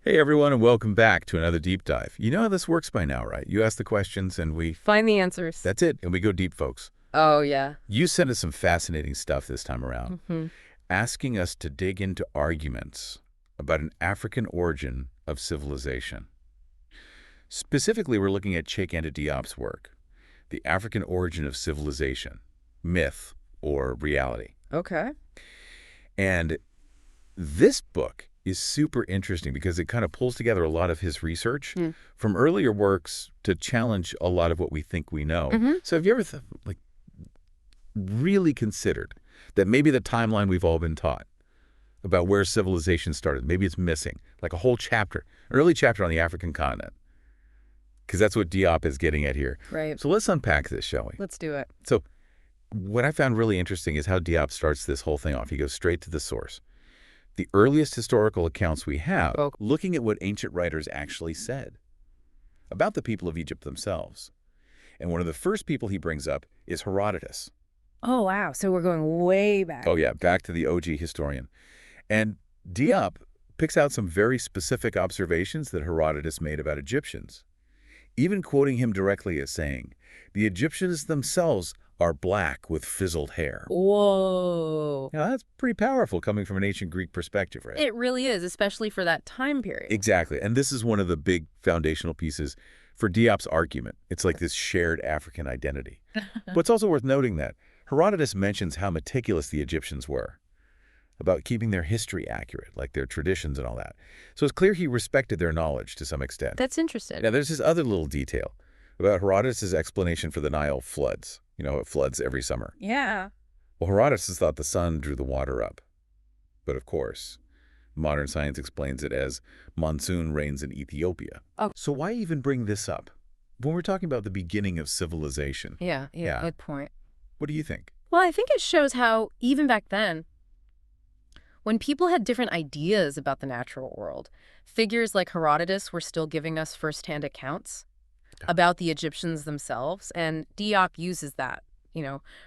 Hey everyone, and welcome back to another deep dive. You know how this works by now, right? You ask the questions and we... Find the answers. That's it, and we go deep, folks. Oh, yeah. You sent us some fascinating stuff this time around, hmm asking us to dig into arguments about an African origin of civilization. Specifically, we're looking at Cheikh Anta Diop's work, The African Origin of Civilization, Myth or Reality. Okay. And this book is super interesting because it kind of pulls together a lot of his research from earlier works to challenge a lot of what we think we know. So have you ever really considered that maybe the timeline we've all been taught about where civilization started, maybe it's missing, like a whole chapter, an early chapter on the African continent? Because that's what Diop is getting at here. Right. So let's unpack this, shall we? Let's do it. So what I found really interesting is how Diop starts this whole thing off. He goes straight to the source. The earliest historical accounts we have, looking at what ancient writers actually said about the people of Egypt themselves. And one of the first people he brings up is Herodotus. Oh, wow. So we're going way back. Oh, yeah, back to the OG historian. And Diop picks out some very specific observations that Herodotus made about Egyptians, even quoting him directly as saying, "The Egyptians themselves are black with fizzled hair." Whoa. Now, that's pretty powerful coming from an ancient Greek perspective, right? It really is, especially for that time period. Exactly. And this is one of the big foundational pieces for Diop's argument. It's like this shared African identity. But it's also worth noting that Herodotus mentions how meticulous the Egyptians were about keeping their history accurate, like their traditions and all that. So it's clear he respected their knowledge to some extent. That's interesting. Now, there's this other little detail about Herodotus' explanation for the Nile floods. You know, it floods every summer. Yeah. Well, Herodotus thought the sun drew the water up. But of course, modern science explains it as monsoon rains in Ethiopia. Oh. So why even bring this up when we're talking about the beginning of civilization? Yeah. Yeah. Good point. What do you think? Well, I think it shows how, even back then, when people had different ideas about the natural world, figures like Herodotus were still giving us firsthand accounts about the Egyptians themselves, and Diop uses that,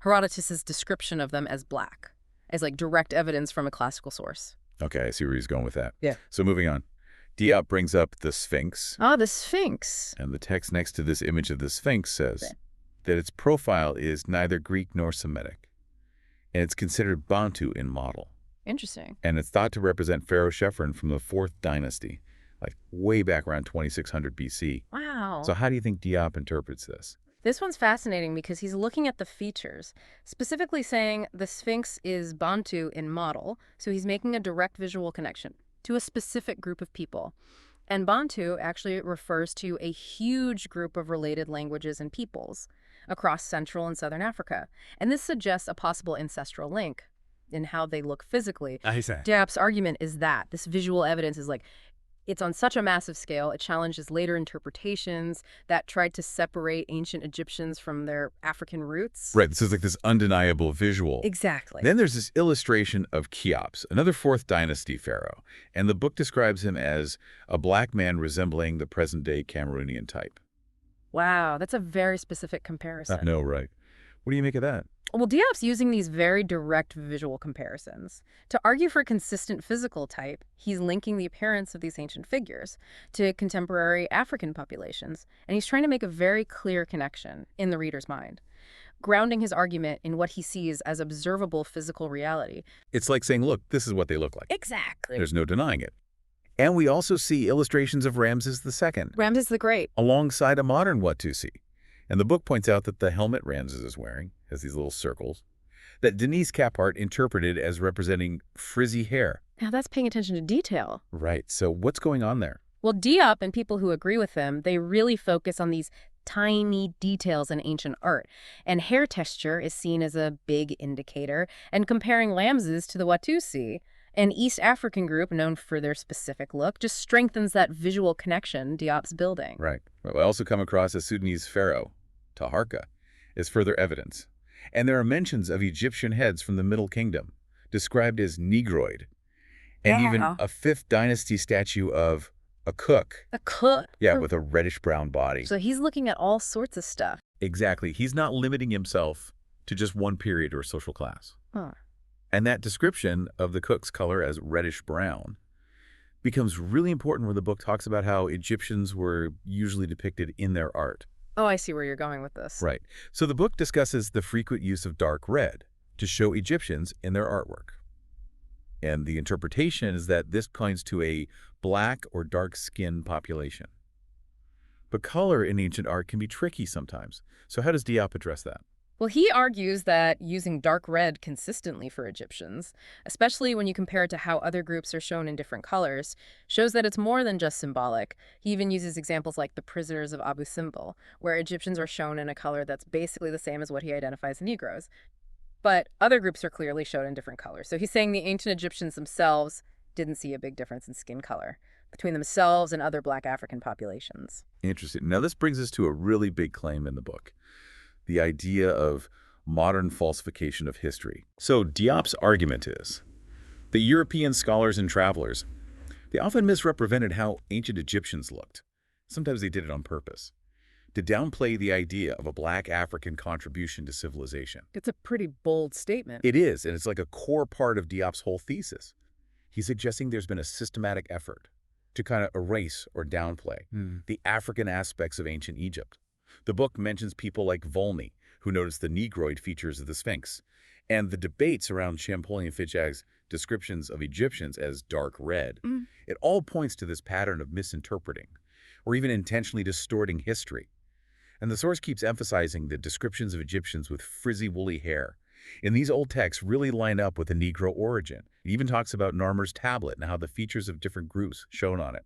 Herodotus's description of them as black, as like direct evidence from a classical source. Okay, I see where he's going with that. Yeah. So moving on. Diop brings up the Sphinx. Ah, the Sphinx. And the text next to this image of the Sphinx says that its profile is neither Greek nor Semitic, and it's considered Bantu in model. Interesting. And it's thought to represent Pharaoh Chephren from the 4th dynasty, like way back around 2600 BC. Wow. So how do you think Diop interprets this? This one's fascinating because he's looking at the features, specifically saying the Sphinx is Bantu in model, so he's making a direct visual connection to a specific group of people. And Bantu actually refers to a huge group of related languages and peoples across Central and Southern Africa. And this suggests a possible ancestral link in how they look physically. Diop's argument is that this visual evidence is it's on such a massive scale, it challenges later interpretations that tried to separate ancient Egyptians from their African roots. Right, this is like this undeniable visual. Exactly. Then there's this illustration of Cheops, another 4th dynasty pharaoh, and the book describes him as a black man resembling the present-day Cameroonian type. Wow, that's a very specific comparison. I know, right? What do you make of that? Well, Diop's using these very direct visual comparisons. To argue for a consistent physical type, he's linking the appearance of these ancient figures to contemporary African populations, and he's trying to make a very clear connection in the reader's mind, grounding his argument in what he sees as observable physical reality. It's like saying, look, this is what they look like. Exactly. There's no denying it. And we also see illustrations of Ramses II. Ramses the Great. Alongside a modern Watusi. And the book points out that the helmet Ramses is wearing has these little circles that Denise Caphart interpreted as representing frizzy hair. Now that's paying attention to detail. Right. So what's going on there? Well, Diop and people who agree with him, they really focus on these tiny details in ancient art. And hair texture is seen as a big indicator. And comparing Ramses to the Watusi, an East African group known for their specific look, just strengthens that visual connection Diop's building. Right. We also come across a Sudanese pharaoh, Taharka, as further evidence. And there are mentions of Egyptian heads from the Middle Kingdom, described as negroid, and even a 5th dynasty statue of a cook. A cook? Yeah, with a reddish-brown body. So he's looking at all sorts of stuff. Exactly. He's not limiting himself to just one period or social class. Huh. And that description of the cook's color as reddish-brown becomes really important when the book talks about how Egyptians were usually depicted in their art. Oh, I see where you're going with this. Right. So the book discusses the frequent use of dark red to show Egyptians in their artwork. And the interpretation is that this points to a black or dark-skinned population. But color in ancient art can be tricky sometimes. So how does Diop address that? Well, he argues that using dark red consistently for Egyptians, especially when you compare it to how other groups are shown in different colors, shows that it's more than just symbolic. He even uses examples like the prisoners of Abu Simbel, where Egyptians are shown in a color that's basically the same as what he identifies as Negroes. But other groups are clearly shown in different colors. So he's saying the ancient Egyptians themselves didn't see a big difference in skin color between themselves and other Black African populations. Interesting. Now, this brings us to a really big claim in the book, the idea of modern falsification of history. So Diop's argument is that European scholars and travelers, they often misrepresented how ancient Egyptians looked. Sometimes they did it on purpose, to downplay the idea of a Black African contribution to civilization. It's a pretty bold statement. It is, and it's like a core part of Diop's whole thesis. He's suggesting there's been a systematic effort to kind of erase or downplay the African aspects of ancient Egypt. The book mentions people like Volney, who noticed the Negroid features of the Sphinx, and the debates around Champollion Figeac descriptions of Egyptians as dark red. It all points to this pattern of misinterpreting, or even intentionally distorting history. And the source keeps emphasizing the descriptions of Egyptians with frizzy woolly hair. And these old texts really line up with the Negro origin. It even talks about Narmer's tablet and how the features of different groups shown on it.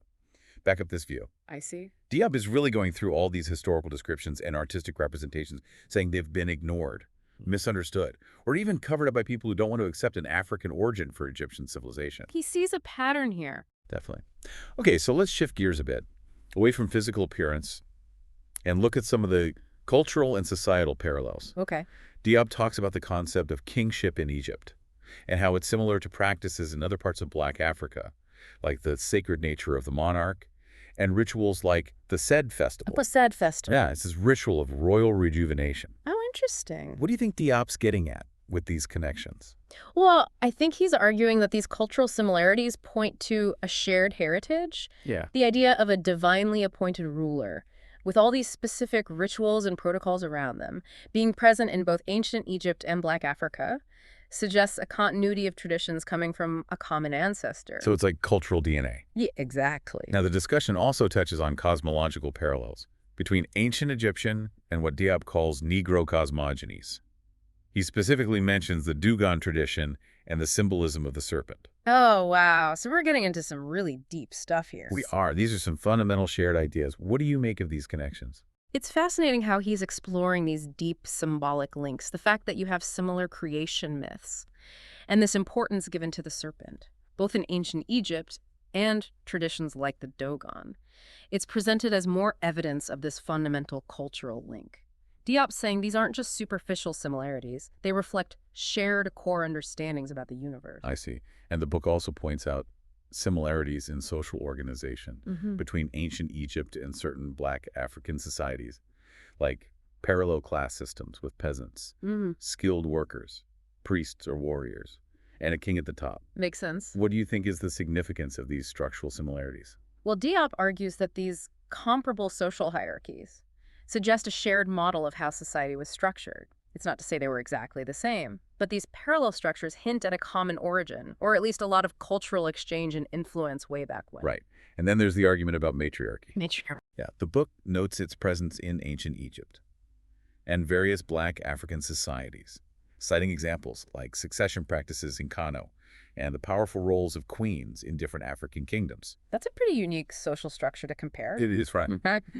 Back up this view. I see. Diop is really going through all these historical descriptions and artistic representations, saying they've been ignored, misunderstood, or even covered up by people who don't want to accept an African origin for Egyptian civilization. He sees a pattern here. Definitely. Okay, so let's shift gears a bit, away from physical appearance, and look at some of the cultural and societal parallels. Okay. Diop talks about the concept of kingship in Egypt and how it's similar to practices in other parts of Black Africa, like the sacred nature of the monarch and rituals like the Sed Festival. The Sed Festival. Yeah, it's this ritual of royal rejuvenation. Oh, interesting. What do you think Diop's getting at with these connections? Well, I think he's arguing that these cultural similarities point to a shared heritage. Yeah. The idea of a divinely appointed ruler, with all these specific rituals and protocols around them, being present in both ancient Egypt and Black Africa, suggests a continuity of traditions coming from a common ancestor. So it's like cultural DNA. Yeah, exactly. Now, the discussion also touches on cosmological parallels between ancient Egyptian and what Diop calls Negro cosmogonies. He specifically mentions the Dugon tradition and the symbolism of the serpent. Oh, wow. So we're getting into some really deep stuff here. We are. These are some fundamental shared ideas. What do you make of these connections? It's fascinating how he's exploring these deep symbolic links, the fact that you have similar creation myths, and this importance given to the serpent, both in ancient Egypt and traditions like the Dogon. It's presented as more evidence of this fundamental cultural link. Diop's saying these aren't just superficial similarities, they reflect shared core understandings about the universe. I see. And the book also points out similarities in social organization between ancient Egypt and certain Black African societies, like parallel class systems with peasants, skilled workers, priests or warriors, and a king at the top. Makes sense. What do you think is the significance of these structural similarities? Well, Diop argues that these comparable social hierarchies suggest a shared model of how society was structured. It's not to say they were exactly the same, but these parallel structures hint at a common origin, or at least a lot of cultural exchange and influence way back when. Right. And then there's the argument about matriarchy. Matriarchy. Yeah, the book notes its presence in ancient Egypt and various Black African societies, citing examples like succession practices in Kano and the powerful roles of queens in different African kingdoms. That's a pretty unique social structure to compare. It is, right.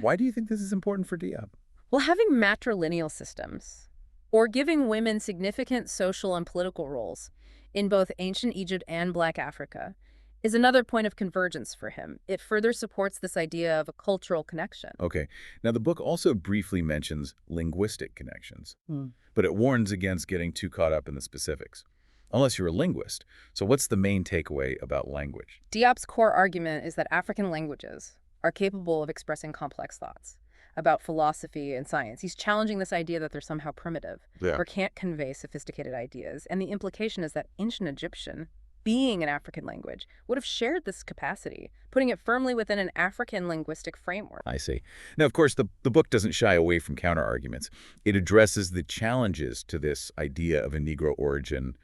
Why do you think this is important for Diop? Well, having matrilineal systems, or giving women significant social and political roles in both ancient Egypt and Black Africa, is another point of convergence for him. It further supports this idea of a cultural connection. Okay. Now, the book also briefly mentions linguistic connections, but it warns against getting too caught up in the specifics, unless you're a linguist. So what's the main takeaway about language? Diop's core argument is that African languages are capable of expressing complex thoughts about philosophy and science. He's challenging this idea that they're somehow primitive or can't convey sophisticated ideas. And the implication is that ancient Egyptian being an African language, would have shared this capacity, putting it firmly within an African linguistic framework. I see. Now, of course, the book doesn't shy away from counter-arguments. It addresses the challenges to this idea of a Negro origin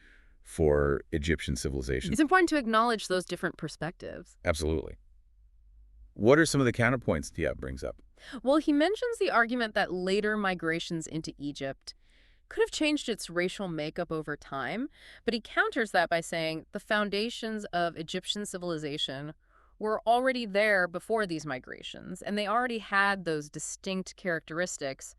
for Egyptian civilization. It's important to acknowledge those different perspectives. Absolutely. What are some of the counterpoints Diab brings up? Well, he mentions the argument that later migrations into Egypt could have changed its racial makeup over time, but he counters that by saying the foundations of Egyptian civilization were already there before these migrations, and they already had those distinct characteristics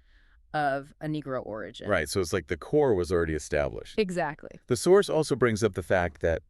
of a Negro origin. Right, so it's like the core was already established. Exactly. The source also brings up the fact that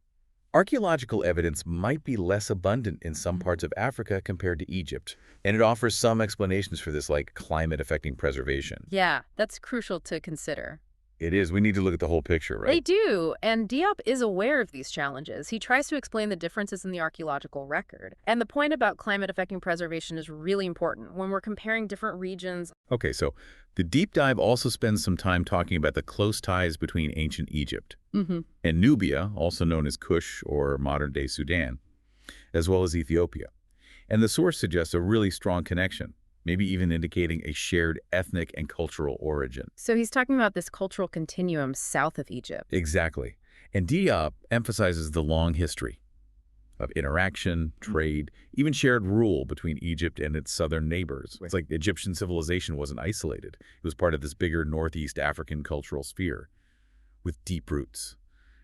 archaeological evidence might be less abundant in some parts of Africa compared to Egypt, and it offers some explanations for this, like climate affecting preservation. Yeah, that's crucial to consider. It is. We need to look at the whole picture, right? They do, and Diop is aware of these challenges. He tries to explain the differences in the archaeological record. And the point about climate affecting preservation is really important when we're comparing different regions. Okay, so the deep dive also spends some time talking about the close ties between ancient Egypt and Nubia, also known as Kush or modern-day Sudan, as well as Ethiopia. And the source suggests a really strong connection, maybe even indicating a shared ethnic and cultural origin. So he's talking about this cultural continuum south of Egypt. Exactly. And Diop emphasizes the long history of interaction, trade, even shared rule between Egypt and its southern neighbors. It's like Egyptian civilization wasn't isolated. It was part of this bigger Northeast African cultural sphere with deep roots.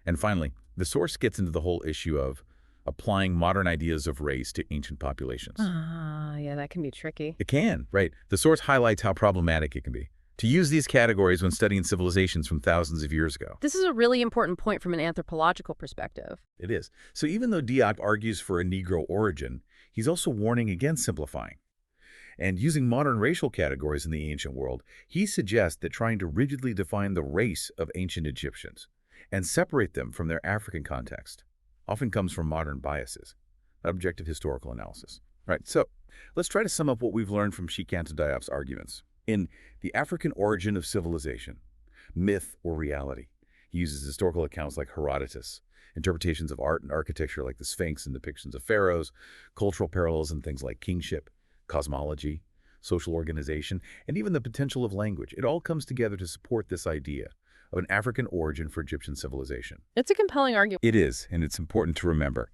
And finally, the source gets into the whole issue of applying modern ideas of race to ancient populations. Yeah, that can be tricky. It can, right? The source highlights how problematic it can be to use these categories when studying civilizations from thousands of years ago. This is a really important point from an anthropological perspective. It is. So even though Diop argues for a Negro origin, he's also warning against simplifying. And using modern racial categories in the ancient world, he suggests that trying to rigidly define the race of ancient Egyptians and separate them from their African context often comes from modern biases, not objective historical analysis. Right, so let's try to sum up what we've learned from Shikanta Diop's arguments. In The African Origin of Civilization, Myth or Reality, he uses historical accounts like Herodotus, interpretations of art and architecture like the Sphinx and depictions of pharaohs, cultural parallels in things like kingship, cosmology, social organization, and even the potential of language. It all comes together to support this idea of an African origin for Egyptian civilization. It's a compelling argument. It is, and it's important to remember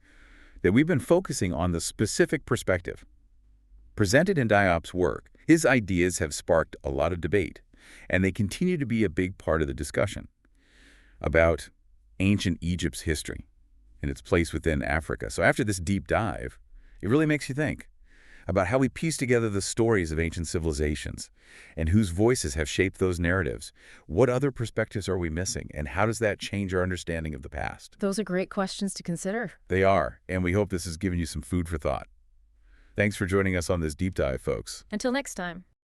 that we've been focusing on the specific perspective presented in Diop's work. His ideas have sparked a lot of debate, and they continue to be a big part of the discussion about ancient Egypt's history and its place within Africa. So after this deep dive, it really makes you think about how we piece together the stories of ancient civilizations and whose voices have shaped those narratives. What other perspectives are we missing, and how does that change our understanding of the past? Those are great questions to consider. They are, and we hope this has given you some food for thought. Thanks for joining us on this deep dive, folks. Until next time.